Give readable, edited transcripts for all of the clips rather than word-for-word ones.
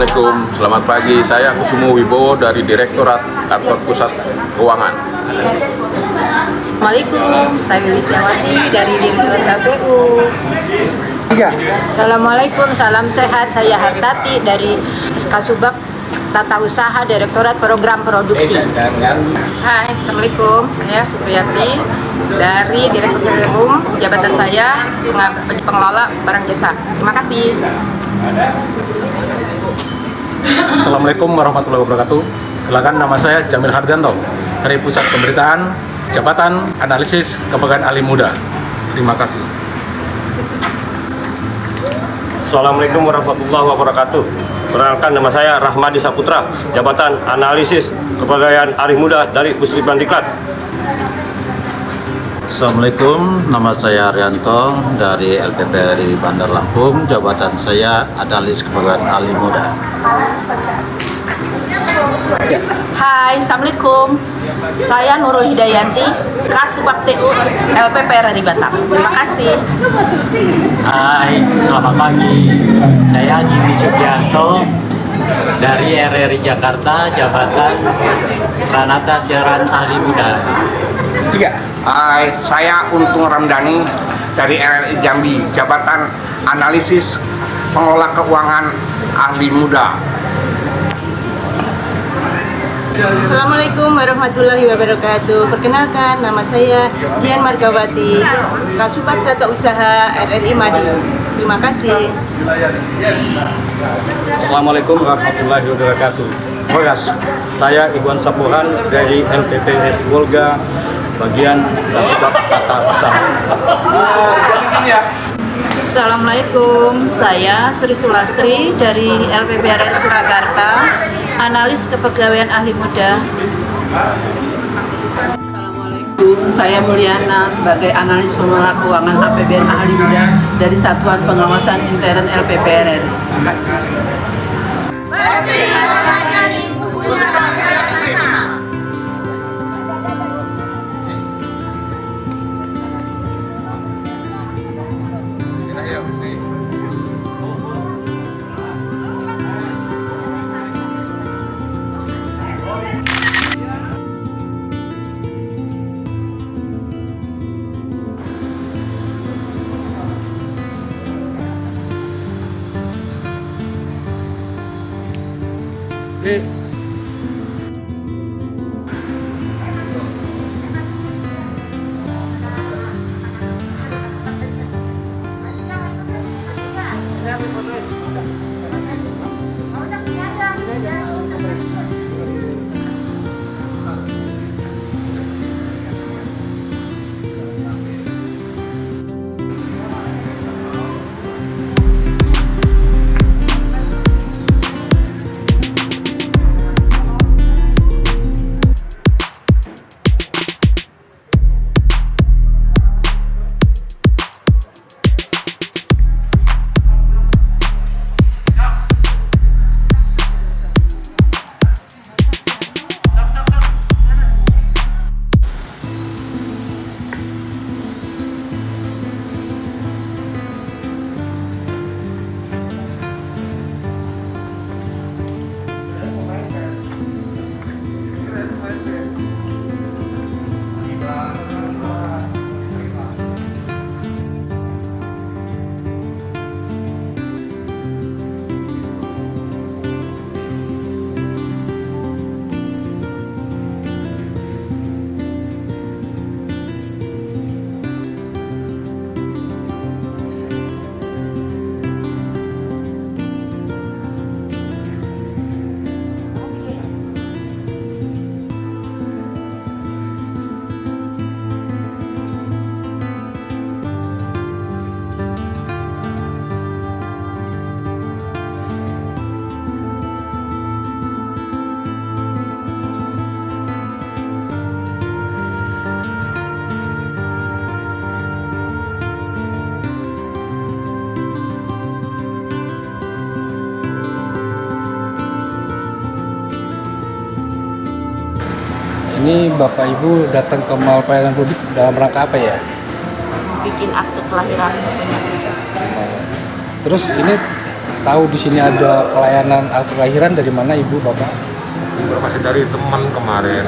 Assalamualaikum, selamat pagi. Saya Kusumo Wibowo dari Direktorat Kantor Pusat Keuangan. Assalamualaikum, saya Listiawati dari Direktorat KPU. Assalamualaikum, salam sehat. Saya Hartati dari Kasubag Tata Usaha Direktorat Program Produksi. Hai, Assalamualaikum. Saya Supriyati dari Direktorat Umum, jabatan saya pengelola barang jasa. Terima kasih. Assalamualaikum warahmatullahi wabarakatuh. Silakan, nama saya Jamil Hardianto dari Pusat Pemberitaan Jabatan Analisis Kepegawaian Ahli Muda. Terima kasih. Assalamualaikum warahmatullahi wabarakatuh. Perkenalkan, nama saya Rahmadi Saputra, Jabatan Analisis Kepegawaian Ahli Muda dari Pusdikbud Diklat. Assalamualaikum, nama saya Arianto dari LPPRI Bandar Lampung, jabatan saya Analis Kepegawaian Ahli Muda. Hai, Assalamualaikum. Saya Nurul Hidayanti, Kasubag TU LPPRI Batam. Terima kasih. Hai, selamat pagi. Saya Jimmy Sugiarto dari RRI Jakarta, jabatan Pranata Siaran Ahli Muda. Hai, saya Untung Ramdhani dari RRI Jambi, jabatan Analisis Pengelola Keuangan Ahli Muda. Assalamualaikum warahmatullahi wabarakatuh. Perkenalkan, nama saya Dian Margawati, Kasubag Tata Usaha RRI Madiun. Terima kasih. Assalamualaikum warahmatullahi wabarakatuh. Saya Iwan Sapuhan dari LPPS Wolga, bagian Kasubag Tata Usaha. Assalamualaikum, saya Sri Sulastri dari LPPRI Surakarta, Analis Kepegawaian Ahli Muda. Assalamualaikum, saya Mulyana sebagai Analis Pengelola Keuangan APBN Ahli Muda dari Satuan Pengawasan Intern LPPRI. Terima kasih. Ini Bapak Ibu datang ke Mall Pelayanan Publik dalam rangka apa ya? Bikin akte kelahiran. Terus ini tahu di sini ada pelayanan akte kelahiran dari mana Ibu, Bapak? Informasi dari teman kemarin.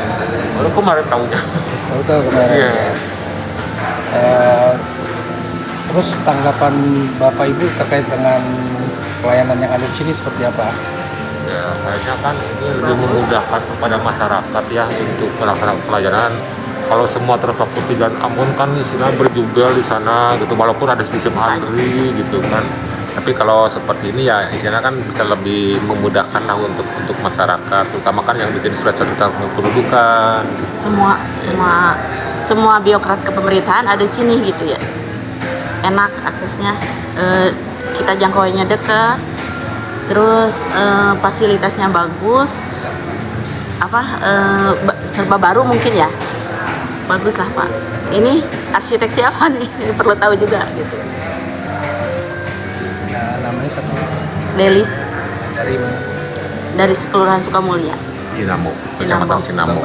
Baru kemarin tahunya. Baru tahu kemarin. Iya. Terus tanggapan Bapak Ibu terkait dengan pelayanan yang ada di sini seperti apa? Ya, kayaknya kan ini lebih memudahkan kepada masyarakat ya untuk melaksanakan pelayanan. Kalau semua terfokus di Jalan Ambon kan istilahnya berjugal di sana gitu, walaupun ada sistem antri gitu kan. Tapi kalau seperti ini ya istilahnya kan bisa lebih memudahkan lah untuk masyarakat, terutama kan yang bikin surat-surat tentang kependudukan. Semua birokrat kepemerintahan ada di sini gitu ya. Enak aksesnya, kita jangkauannya dekat, terus fasilitasnya bagus, serba baru mungkin ya. Bagus lah Pak. Ini arsitek siapa nih? Perlu tahu juga gitu. Nah, namanya siapa? Delis Dari mana? dari Kelurahan Sukamulya. Cinamo, Kecamatan Cinamo.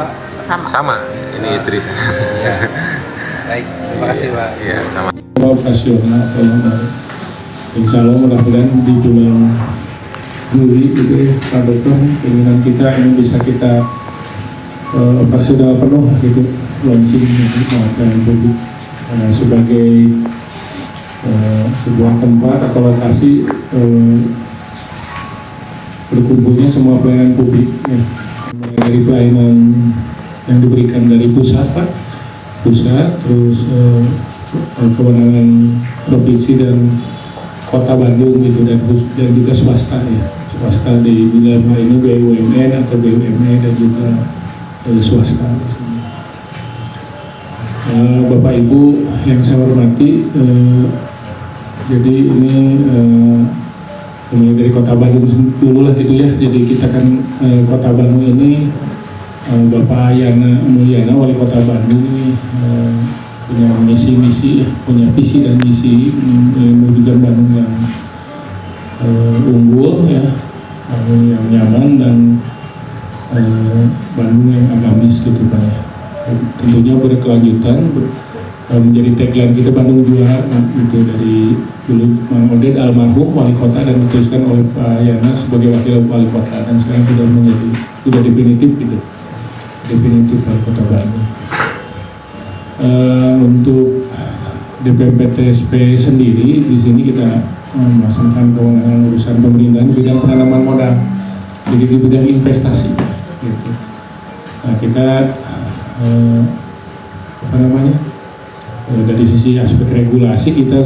Sama. Ini istri saya. Ya. Baik, terima kasih Pak. Iya, sama. Operasional atau yang baru. Insya Allah mudah-mudahan di bulan Juli gitu ya, Pak Dokter, keinginan kita ini bisa kita operasional penuh gitu, launching gitu, pelayanan publik sebagai sebuah tempat atau lokasi berkumpulnya semua pelayanan publik ya. Mulai dari pelayanan yang diberikan dari pusat Pak, terus kewenangan provinsi dan kota Bandung gitu, dan juga swasta ya, swasta di dalam hal ini BUMN atau BUMN dan juga swasta. Bapak Ibu yang saya hormati, jadi ini mulai dari kota Bandung dulu lah gitu ya. Jadi kita kan kota Bandung ini Bapak Yana Mulyana, wali kota Bandung ini punya misi-misi, punya visi dan misi mewujudkan Bandung yang unggul ya, Bandung yang nyaman dan Bandung yang agamis gitu Pak ya. Tentunya berkelanjutan menjadi tagline kita Bandung Juara gitu, dari dulu Mang Oded almarhum wali kota dan diteruskan oleh Pak Yana sebagai wakil wali kota, dan sekarang sudah definitif gitu, definitif wali kota Bandung. Untuk DPMPTSP sendiri di sini kita melaksanakan kewenangan urusan pemerintahan di bidang penanaman modal, jadi di bidang investasi gitu. Nah kita dari sisi aspek regulasi, kita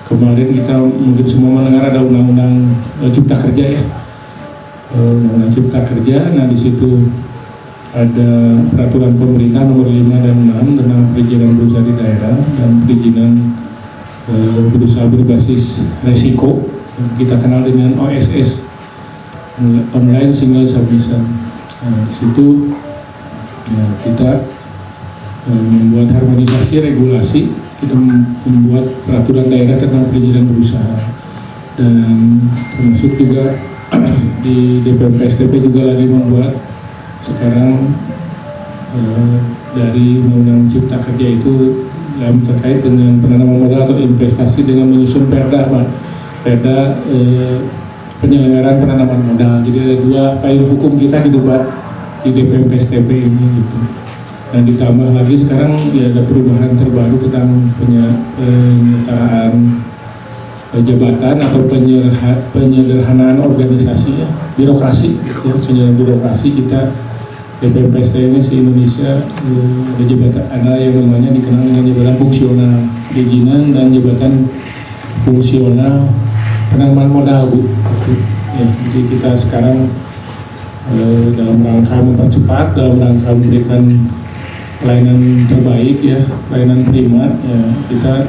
kemarin kita mungkin semua mendengar ada undang-undang Cipta Kerja ya, undang-undang Cipta Kerja. Nah di situ ada peraturan pemerintah nomor 5 dan 6 tentang perizinan berusaha di daerah dan perizinan berusaha berbasis resiko, kita kenal dengan OSS, Online Single Submission. Nah, di situ ya, kita membuat harmonisasi regulasi, kita membuat peraturan daerah tentang perizinan berusaha, dan termasuk juga di DPMPSTP juga lagi membuat sekarang dari Undang-Undang Cipta Kerja itu yang terkait dengan penanaman modal atau investasi dengan menyusun perda Pak, perda penyelenggaraan penanaman modal. Jadi ada 2 payung hukum kita gitu Pak di DPMPSTP ini gitu. Dan ditambah lagi sekarang ya ada perubahan terbaru tentang penyelenggaraan jabatan atau penyederhanaan organisasi ya, birokrasi ya, penyelenggaraan birokrasi. Kita DPMPST ini se-Indonesia ada jabatan, ada yang namanya dikenal dengan jabatan fungsional perizinan dan jabatan fungsional penanaman modal Bu gitu. Ya, jadi kita sekarang dalam rangka mempercepat, dalam rangka memberikan pelayanan terbaik ya, pelayanan prima ya, kita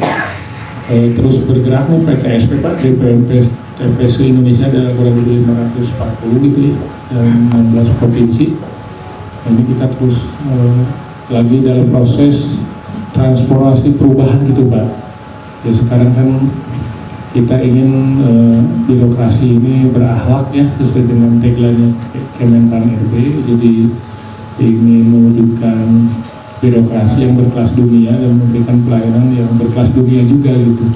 terus bergerak nih PTSP Pak, DPMPSTP se-Indonesia ada kurang lebih 540 gitu ya, dan 16 provinsi. Ini kita terus lagi dalam proses transformasi perubahan gitu Pak. Ya sekarang kan kita ingin birokrasi ini berakhlak ya, sesuai dengan tagline Kemenpan RB. Jadi ingin mewujudkan birokrasi yang berkelas dunia dan memberikan pelayanan yang berkelas dunia juga gitu.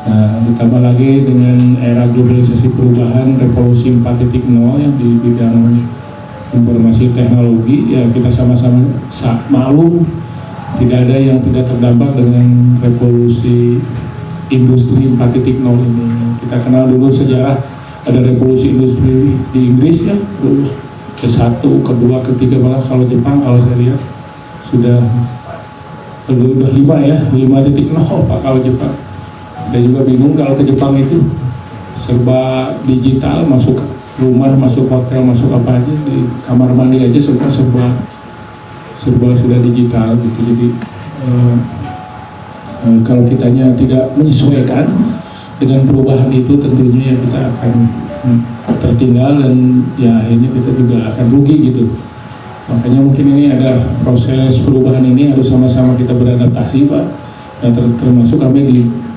Nah, ditambah lagi dengan era globalisasi perubahan revolusi 4.0 yang di bidang informasi teknologi, ya kita sama-sama maklum tidak ada yang tidak terdampak dengan revolusi industri 4.0 ini. Kita kenal dulu sejarah ada revolusi industri di Inggris ya, terus ke-1, kedua, ketiga, malah kalau Jepang kalau saya lihat sudah 5 ya, 5.0 Pak kalau Jepang. Saya juga bingung kalau ke Jepang itu serba digital, masuk rumah, masuk hotel, masuk apa aja, di kamar mandi aja serba sudah digital gitu. Jadi kalau kitanya tidak menyesuaikan dengan perubahan itu, tentunya ya kita akan tertinggal dan ya akhirnya kita juga akan rugi gitu. Makanya mungkin ini ada proses perubahan ini harus sama-sama kita beradaptasi Pak. Nah, termasuk kami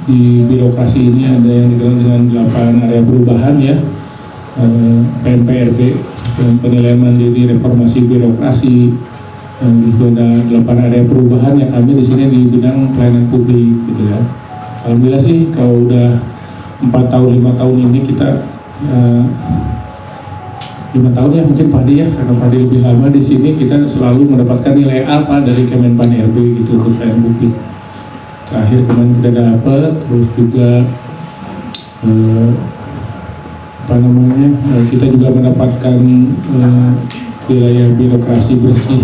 di birokrasi ini ada yang dikenal dengan 8 area perubahan ya, PNPRB, penilaian mandiri reformasi birokrasi, dan itu ada 8 area perubahan yang kami di sini di bidang pelayanan publik gitu ya. Alhamdulillah sih kalau udah 4 tahun 5 tahun ini kita 5 tahun ya mungkin Padi ya, karena Padi lebih lama di sini, kita selalu mendapatkan nilai A Pak dari Kemenpan RB gitu untuk pelayanan publik. Terakhir kemarin kita dapat, terus juga kita juga mendapatkan wilayah birokrasi bersih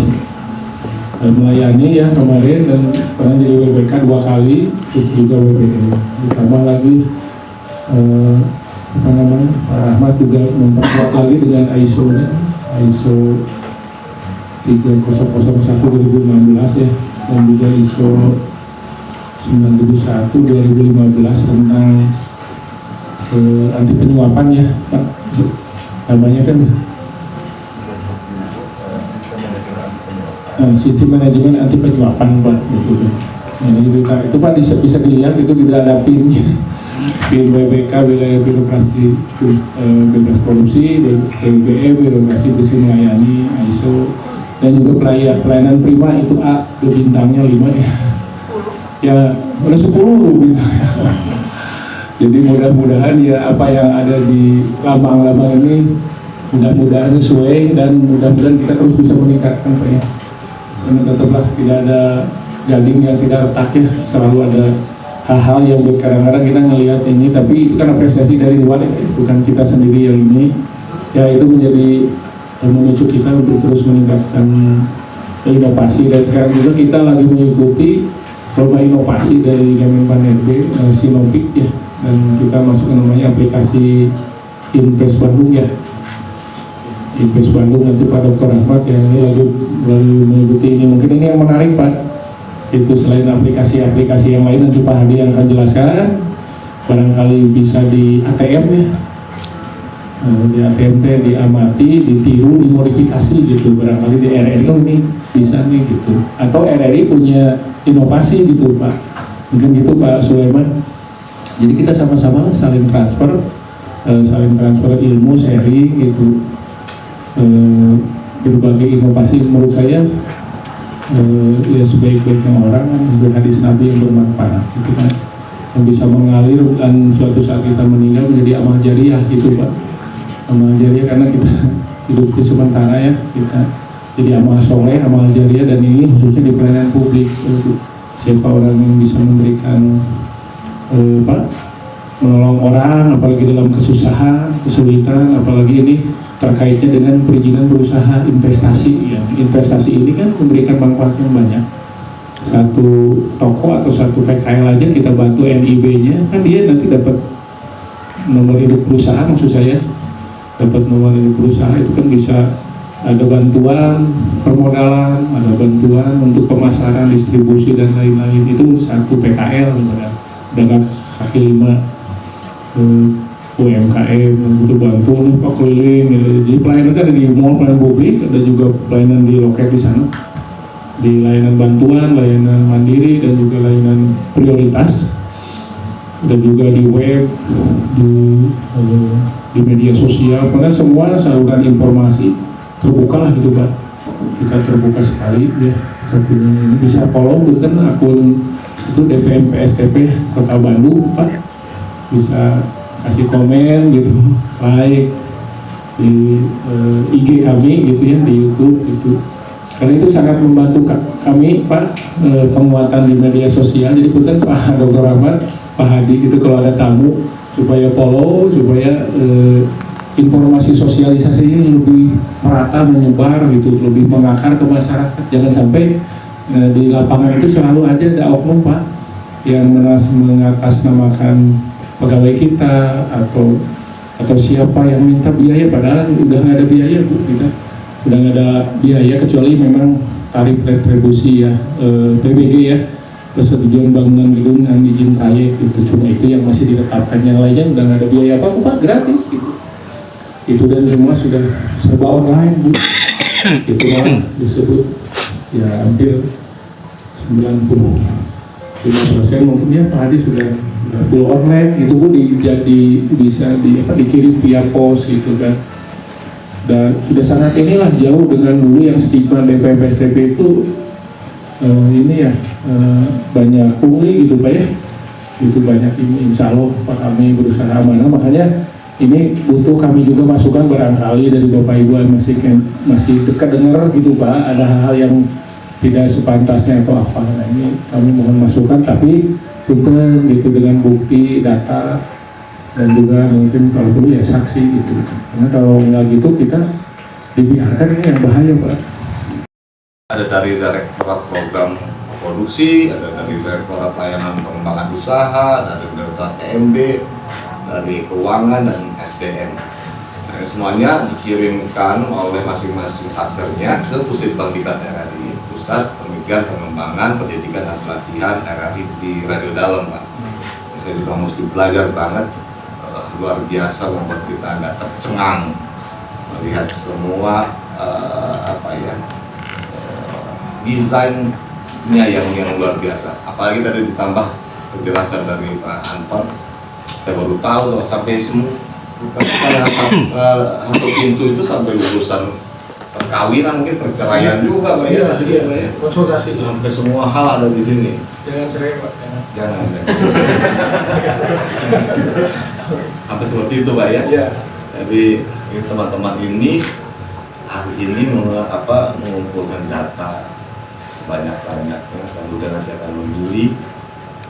melayani ya kemarin, dan pernah jadi WBK 2 kali, terus juga WBE. Ditambah lagi Pak Rahmat juga memperkuat lagi dengan ISO-nya, ISO 3001 2016 ya, dan juga ISO 91 2015 tentang anti penyuapan ya Pak, namanya kan sistem manajemen anti penyuapan Pak gitu kan. Nah, kita itu Pak bisa dilihat itu tidak ada PIN-nya. PIN BBK wilayah birokrasi bebas korupsi, BBE birokrasi bersih melayani, ISO, dan juga pelayanan prima itu A, bintangnya 5 ya. Ya udah 10 bintangnya. Jadi mudah-mudahan ya apa yang ada di lambang-lambang ini mudah-mudahan sesuai, dan mudah-mudahan kita terus bisa meningkatkan Pak ya. Karena tetaplah tidak ada gading yang tidak retak ya, selalu ada hal-hal yang kadang-kadang kita ngelihat ini, tapi itu kan apresiasi dari luar ya, bukan kita sendiri yang ini ya. Itu menjadi memicu kita untuk terus meningkatkan inovasi, dan sekarang juga kita lagi mengikuti lomba inovasi dari Kemenpan RB, Sinopik ya, dan kita masuk ke namanya aplikasi Invest Bandung ya. Invest Bandung nanti Pak Dr. Ahmad yang ini lagi mengikuti ini. Mungkin ini yang menarik Pak, itu selain aplikasi-aplikasi yang lain nanti Pak Hadi yang akan jelaskan, barangkali bisa di ATM ya, di ATM diamati, ditiru, dimodifikasi gitu, barangkali di RRI oh ini bisa nih gitu, atau RRI punya inovasi gitu Pak, mungkin gitu Pak Sulaiman. Jadi kita sama-sama saling transfer ilmu, sharing gitu, berbagai inovasi menurut saya ya sebaik-baiknya orang kan sesuai hadis Nabi yang bermanfaat itu kan, yang bisa mengalir dan suatu saat kita meninggal menjadi amal jariah gitu Pak. Amal jariah karena kita hidup ke sementara ya, kita jadi amal soleh, amal jariah, dan ini khususnya di pelayanan publik. Siapa orang yang bisa memberikan menolong orang, apalagi dalam kesusahan, kesulitan, apalagi ini terkaitnya dengan perizinan berusaha investasi ya. Investasi ini kan memberikan manfaat yang banyak. Satu toko atau satu PKL aja kita bantu NIB-nya, kan dia nanti dapat nomor induk perusahaan, maksud saya dapat nomor induk perusahaan, itu kan bisa ada bantuan permodalan, ada bantuan untuk pemasaran, distribusi dan lain-lain. Itu satu PKL misalnya, dagang kaki 5 UMKM yang butuh bantuan Pak keliling gitu. Jadi pelayanan ada di mall, pelayanan publik, ada juga pelayanan di loket di sana, di layanan bantuan, layanan mandiri, dan juga layanan prioritas, dan juga di web, di media sosial. Karena semua saluran informasi terbuka lah gitu Pak, kita terbuka sekali ya. Tapi bisa follow kan akun itu DPM PSTP Kota Bandung Pak, bisa kasih komen gitu, like di IG kami gitu ya, di YouTube gitu. Karena itu sangat membantu kami Pak, penguatan di media sosial. Jadi punten Pak Dr. Rahmat, Pak Hadi gitu kalau ada tamu supaya follow, supaya informasi sosialisasi lebih merata, menyebar gitu, lebih mengakar ke masyarakat. Jangan sampai di lapangan itu selalu aja ada oknum Pak yang mengatasnamakan pegawai kita atau siapa yang minta biaya, padahal udah nggak ada biaya Bu, kita udah nggak ada biaya kecuali memang tarif retribusi ya, PBG ya, persetujuan bangunan gedung dan izin trayek gitu. Cuma itu yang masih ditetapkan, yang lainnya udah nggak ada biaya apa-apa, gratis gitu. Itu dan semua sudah serba online Bu. Itu malah disebut ya hampir 95% mungkin ya Pak Hadi sudah full online itu Bu, bisa dikirim via pos gitu kan. Dan sudah sangat inilah jauh dengan dulu yang stigma DPP-STP itu banyak pungli gitu Pak ya, itu banyak ini. Insya Allah Pak kami berusaha amanah, makanya ini butuh kami juga masukan barangkali dari Bapak Ibu yang masih dekat dengar gitu Pak, ada hal-hal yang tidak sepantasnya atau apa. Nah ini kami mohon masukan, tapi punten gitu dengan bukti, data, dan juga mungkin kalau perlu ya saksi gitu. Karena kalau nggak gitu kita dibiarkan, ini yang bahaya Pak. Ada dari Direktorat Program Produksi, ada dari Direktorat Layanan Pengembangan Usaha, dari Direktorat TMB, dari Keuangan dan SDM. Nah, semuanya dikirimkan oleh masing-masing satkernya ke Pusditbang Diklat RRI, Pusat Penelitian Pengembangan Pendidikan dan Pelatihan RRI di Radio Dalam Pak. Saya juga mesti belajar banget, luar biasa, membuat kita agak tercengang melihat semua desainnya yang luar biasa. Apalagi tadi ditambah penjelasan dari Pak Anton, saya baru tahu sampai semua satu pintu itu sampai urusan perkawinan, mungkin perceraian juga Pak ya. Konsultasi sampai semua hal ada di sini. Jangan cerai Pak. Jangan. Sampai seperti itu Pak ya. Jadi teman-teman ini hari ini mengumpulkan data sebanyak-banyaknya, kemudian nanti akan memilih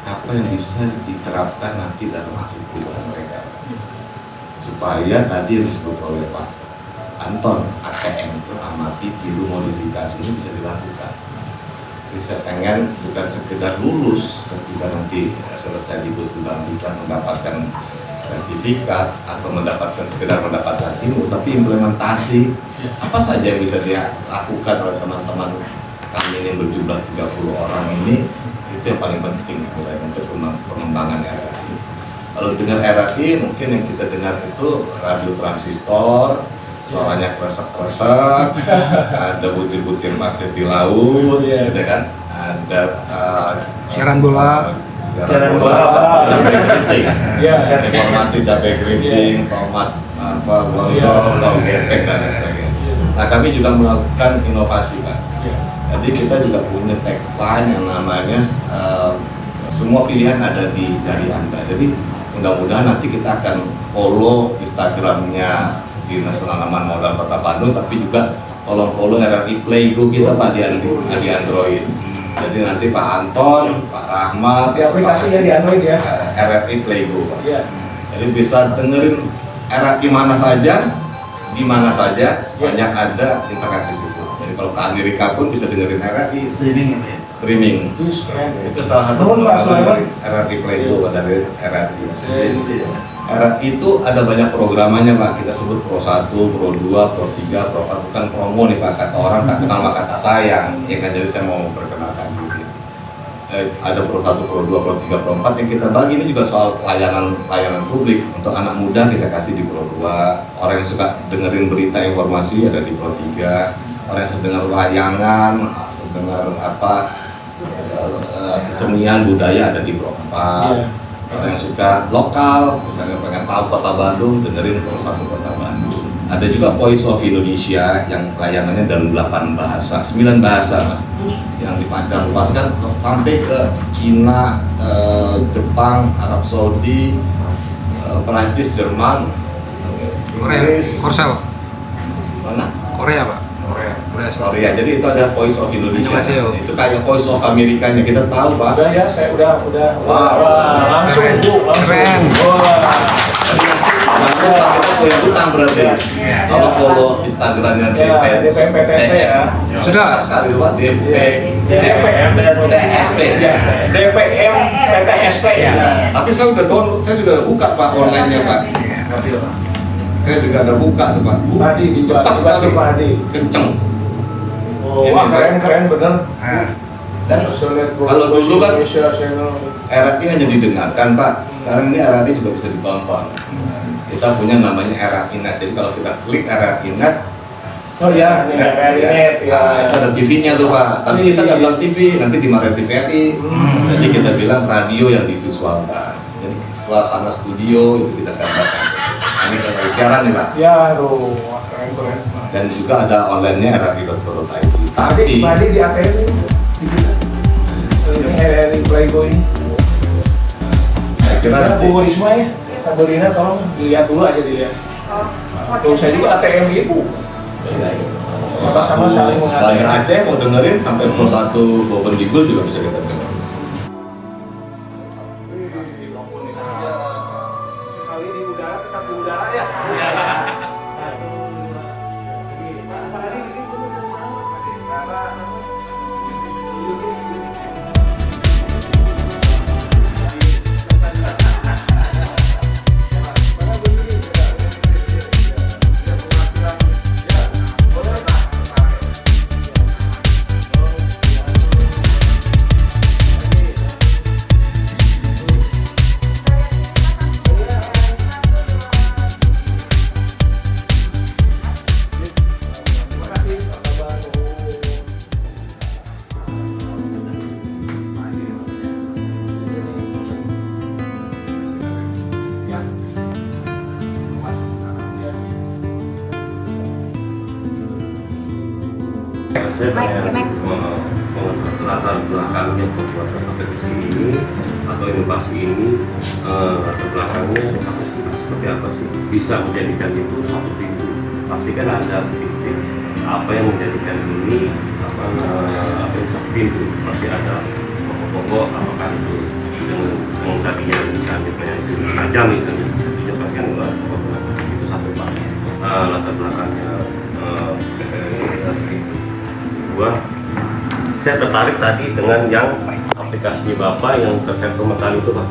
apa yang bisa diterapkan nanti dalam hasil perubahan mereka, supaya tadi yang disebut oleh Pak Anton, ATM itu amati, tiru, modifikasi ini bisa dilakukan. Jadi saya pengen bukan sekedar lulus ketika nanti selesai di Pusditbang Diklat mendapatkan sertifikat atau sekedar mendapatkan ilmu, tapi implementasi apa saja yang bisa dilakukan oleh teman-teman kami ini berjumlah 30 orang ini, itu yang paling penting sebenarnya untuk pengembangan RRI. Kalau dengar RRI mungkin yang kita dengar itu radio transistor, suaranya kresek-kresek, ada butir-butir pasir di laut, gitu kan, ada Siaran bola, cabai keriting, informasi cabai keriting, tomat, gondol, daun gepeng dan lain sebagainya. Nah kami juga melakukan inovasi Pak. Jadi kita juga punya tagline yang namanya semua pilihan ada di jari Anda. Jadi mudah-mudahan nanti kita akan follow Instagramnya Dinas Penanaman Modal Kota Bandung, tapi juga tolong follow RRI Playgo kita Pak di Android. Jadi nanti Pak Anton, Pak Rahmat, di aplikasinya di Android ya, RRI Playgo Pak. Jadi bisa dengerin RRI mana saja, di mana saja, sepanjang ada internet di situ. Jadi kalau ke Amerika pun bisa dengerin RRI streaming. Itu salah satu pengalaman RRI Playgo dari RRI. RRI itu ada banyak programannya Pak. Kita sebut Pro 1, Pro 2, Pro 3, Pro 4. Bukan promo nih Pak, kata orang tak kenal maka tak sayang. Ya kan, jadi saya mau memperkenalkan diri. Ada Pro 1, Pro 2, Pro 3, Pro 4 yang kita bagi ini juga soal layanan publik. Untuk anak muda kita kasih di Pro 2. Orang yang suka dengerin berita informasi ada di Pro 3. Orang yang suka dengar layangan, suka dengar kesenian budaya ada di Pro 4. Orang yang suka lokal, misalnya pengen tahu Kota Bandung, dengerin Pro 1 Kota Bandung. Ada juga Voice of Indonesia yang layanannya dalam 8 bahasa, 9 bahasa Pak, yang dipancarluaskan sampai ke Cina, Jepang, Arab Saudi, Perancis, Jerman, Inggris, Korsel. mana? Korea Pak. Korea. Jadi itu ada Voice of Indonesia. Indonesia. Itu kayak Voice of Amerikanya, kita tahu Pak. Udah ya, saya udah. Wah, Langsung Bu, keren. Nanti Pak, kita follow ikutan berarti. Kalau follow Instagramnya DPPTS, susah sekali itu Pak. DPPTSP. DPM PTSP ya. Tapi saya udah download, saya juga udah buka Pak online-nya Pak. Saya juga ada buka tuh Pak. Tadi Cepat sekali, Pak Hadi. kenceng. Wah, keren bener. Dan kalau dulu kan RRI hanya didengarkan Pak, sekarang ini RRI juga bisa ditonton. Kita punya namanya RRI Net, jadi kalau kita klik RRI Net, Oh ya, ini RRI Net ya. itu ada TV-nya tuh Pak. Tapi kita nggak bilang TV, nanti dimarahin TVRI. Jadi kita bilang radio yang divisualkan. Jadi suasana studio itu kita gambarkan. Ini kalau siaran nih Pak. Ya, aduh, keren. Dan juga ada online-nya rri.co.id. Tadi di ATM ini RRI Playboy ini. Saya kira nanti Bu Risma ya, Tante Rina tolong dilihat dulu aja dilihat. Tuh saya juga ATM ibu. Sama-sama saling Bandar mengatakan. Aceh mau dengerin sampai Pro 1 Open Digul juga bisa kita dengerin. Sekali di udara, tetap di udara ya. Saya pengen latar belakangnya pembuatan kompetisi ini atau inovasi ini, latar belakangnya apa sih, seperti apa sih bisa menjadikan itu satu pintu. Pasti kan ada titik apa yang menjadikan ini apa yang satu pintu, pasti ada pokok-pokok apakah itu dengan yang tadinya misalnya itu saja misalnya dinyatakan itu satu Pak, latar belakangnya saya tertarik tadi dengan yang aplikasi Bapak yang terkait pemetaan itu Pak,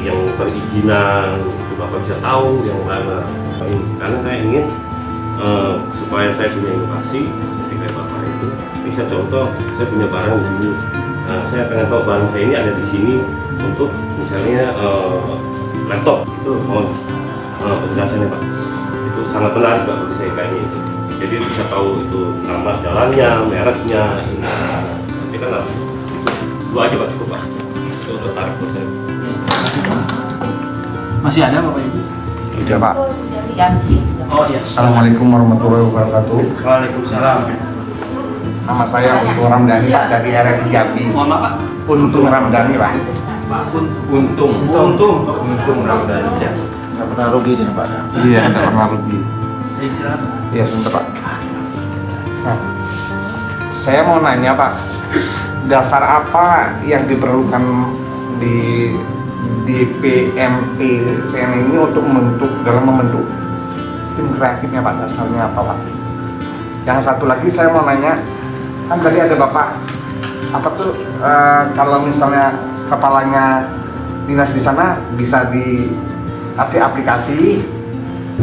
yang perizinan itu Bapak bisa tahu yang mana, karena saya ingin supaya saya punya inovasi seperti kayak Bapak itu bisa contoh saya punya barang di sini, saya pengen tahu barang saya ini ada di sini untuk misalnya laptop itu mohon penjelasannya Pak, itu sangat menarik Pak bagi saya kayaknya itu. Jadi bisa tahu itu nama jalannya, mereknya, tapi kan itu dua aja Pak cukup Pak. Itu tertarik buat saya. Masih ada Bapak Ibu? Iya Pak. Oh iya. Assalamualaikum warahmatullahi wabarakatuh. Waalaikumsalam. Nama saya Untung Ramdhani Pak dari RRI Jambi. Mohon maaf Pak. Untung Ramdhani Pak. Untung Ramdhani. Nggak pernah rugi nih Pak. Iya, nggak pernah rugi. Iya sebentar Pak. Nah, saya mau nanya Pak, dasar apa yang diperlukan di DPMPTN ini untuk membentuk tim kreatifnya Pak, dasarnya apa Pak? Yang satu lagi saya mau nanya, kan tadi ada Bapak apa tuh kalau misalnya kepalanya dinas di sana bisa dikasih aplikasi,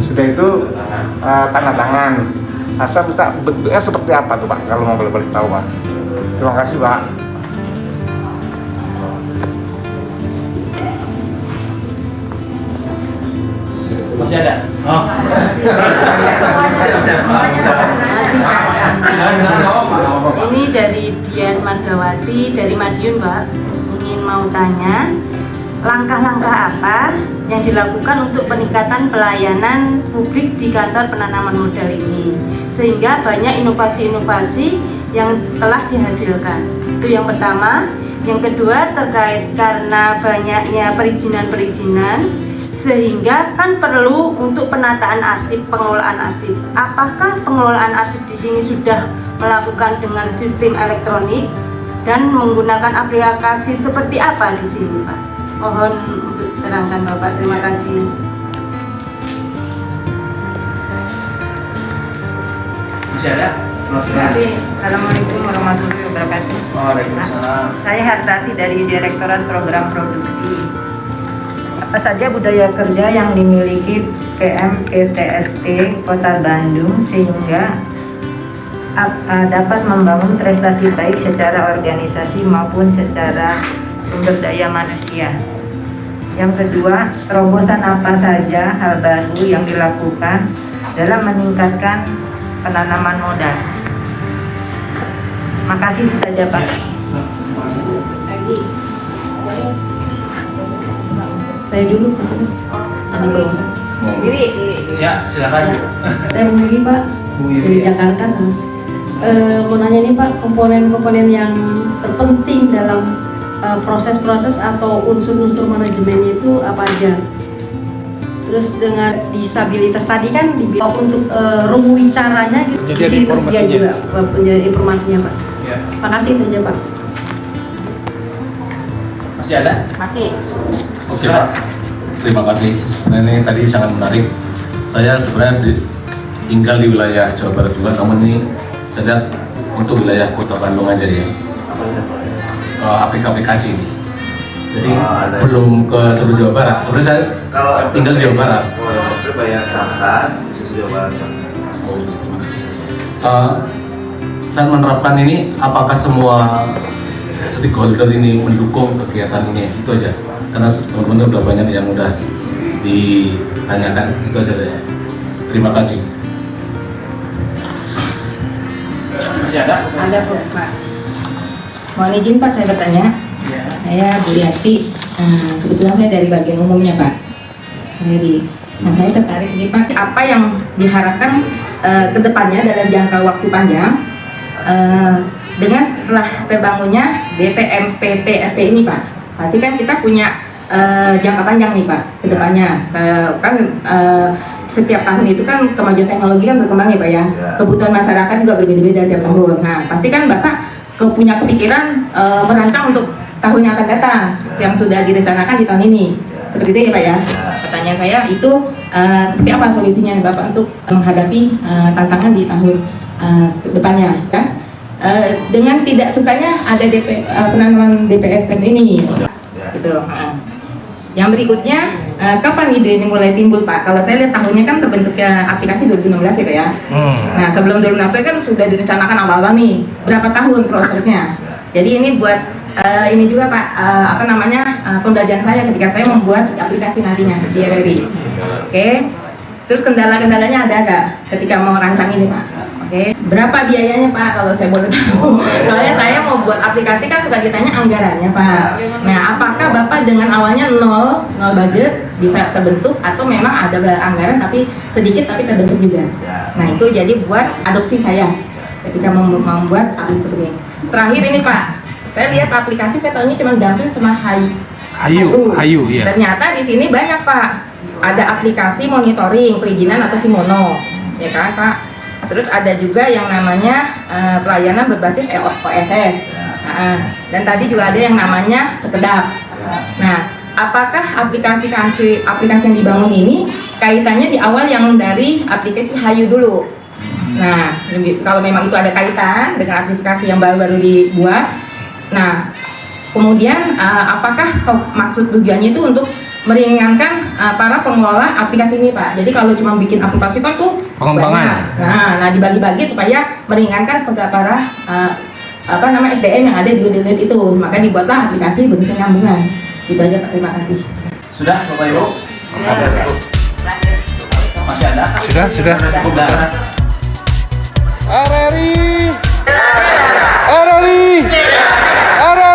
sudah itu tanda tangan. Nah, saya minta bentuknya seperti apa tuh Pak, kalau mau boleh tahu Pak. Terima kasih Pak. Masih ada? Oh. Ini dari Dian Margawati dari Madiun Mbak, ingin mau tanya langkah-langkah apa yang dilakukan untuk peningkatan pelayanan publik di kantor penanaman modal ini sehingga banyak inovasi-inovasi yang telah dihasilkan. Itu yang pertama. Yang kedua terkait karena banyaknya perizinan-perizinan Sehingga kan perlu untuk penataan arsip, pengelolaan arsip. Apakah pengelolaan arsip di sini sudah melakukan dengan sistem elektronik dan menggunakan aplikasi seperti apa di sini, Pak? Mohon untuk terangkan, Bapak. Terima kasih. Masih ada? Assalamualaikum warahmatullahi wabarakatuh. Waalaikumsalam. Saya Hartati dari Direktorat Program Produksi. Apa saja budaya kerja yang dimiliki PMPTSP Kota Bandung sehingga dapat membangun prestasi baik secara organisasi maupun secara sumber daya manusia. Yang kedua, terobosan apa saja hal baru yang dilakukan dalam meningkatkan penanaman modal. Makasih, itu saja, Pak. Saya dulu, Pak. Ya, silakan. Saya Bu Wiwi, Pak, dari Jakarta. Mau nanya nih, Pak, komponen-komponen yang terpenting dalam proses-proses atau unsur-unsur manajemennya itu apa aja? Terus dengan disabilitas tadi kan dibilang untuk rumui caranya gitu. Di sini tersedia juga penjelasan informasinya, Pak. Ya. Makasih itu aja, Pak. Masih ada? Masih. Oke, Pak. Terima kasih. Sebenarnya ini tadi sangat menarik. Saya sebenarnya tinggal di wilayah Jawa Barat juga, namun ini saya lihat untuk wilayah Kota Bandung aja ya. Aplikasi ini. Jadi belum ke seluruh Jawa Barat. Sebenarnya saya tinggal di Jawa Barat. Bayar sangkaan di Jawa Barat. Oh, terima kasih. Saat menerapkan ini, apakah semua stakeholder ini mendukung kegiatan ini? Itu aja. Karena teman-teman udah banyak yang udah ditanyakan. Itu aja ya. Terima kasih. Masih ada? Ada, Pak. Mohon izin, Pak, saya bertanya. Ya. Saya Bu Yati, kebetulan saya dari bagian umumnya, Pak. Nah, saya tertarik nih, Pak, apa yang diharapkan ke depannya dalam jangka waktu panjang dengan telah terbangunnya BPMPTSP ini, Pak. Pasti kan kita punya jangka panjang nih, Pak, ke depannya. Kan setiap tahun itu kan kemajuan teknologi kan berkembang ya, Pak ya. Kebutuhan masyarakat juga berbeda-beda tiap tahun. Nah, pasti kan Bapak punya kepikiran merancang untuk tahun yang akan datang yang sudah direncanakan di tahun ini. Seperti itu ya, Pak ya. Pertanyaan saya itu seperti apa solusinya nih, Bapak untuk menghadapi tantangan di tahun depannya ya? Dengan tidak sukanya ada penanaman DPSM ini gitu. Yang berikutnya, kapan ide ini mulai timbul, Pak? Kalau saya lihat tahunnya kan terbentuknya aplikasi 2016 ya, Pak ya. Nah, sebelum 2016 kan sudah direncanakan awal-awal nih, berapa tahun prosesnya. Jadi ini buat ini juga, Pak, pembelajaran saya ketika saya membuat aplikasi nantinya di RRI. Oke. Terus kendala-kendalanya ada nggak ketika mau rancang ini, Pak? Oke. Berapa biayanya, Pak, kalau saya boleh tahu? Soalnya saya mau buat aplikasi kan suka ditanya anggarannya, Pak. Nah, apakah Bapak dengan awalnya nol budget bisa terbentuk atau memang ada anggaran tapi sedikit tapi terbentuk juga? Nah, itu jadi buat adopsi saya ketika membuat aplikasi seperti ini. Terakhir ini, Pak, saya lihat aplikasi saya tahunya cuma Gampil sama Hayu ya. Ternyata di sini banyak, Pak. Ada aplikasi monitoring perizinan atau Simono, ya kan, Pak? Terus ada juga yang namanya pelayanan berbasis OSS. Dan tadi juga ada yang namanya Sekedap. Nah, apakah aplikasi yang dibangun ini kaitannya di awal yang dari aplikasi Hayu dulu? Nah, kalau memang itu ada kaitan dengan aplikasi yang baru-baru dibuat, nah, kemudian apakah maksud tujuannya itu untuk meringankan para pengelola aplikasi ini, Pak? Jadi kalau cuma bikin aplikasi kan tuh pengembangan. Nah, dibagi-bagi supaya meringankan para SDM yang ada di unit itu. Maka dibuatlah aplikasi berkesinambungan. Itu aja, Pak. Terima kasih. Sudah, Bapak Ibu? Masih ada? Sudah. RRI! RRI! RRI!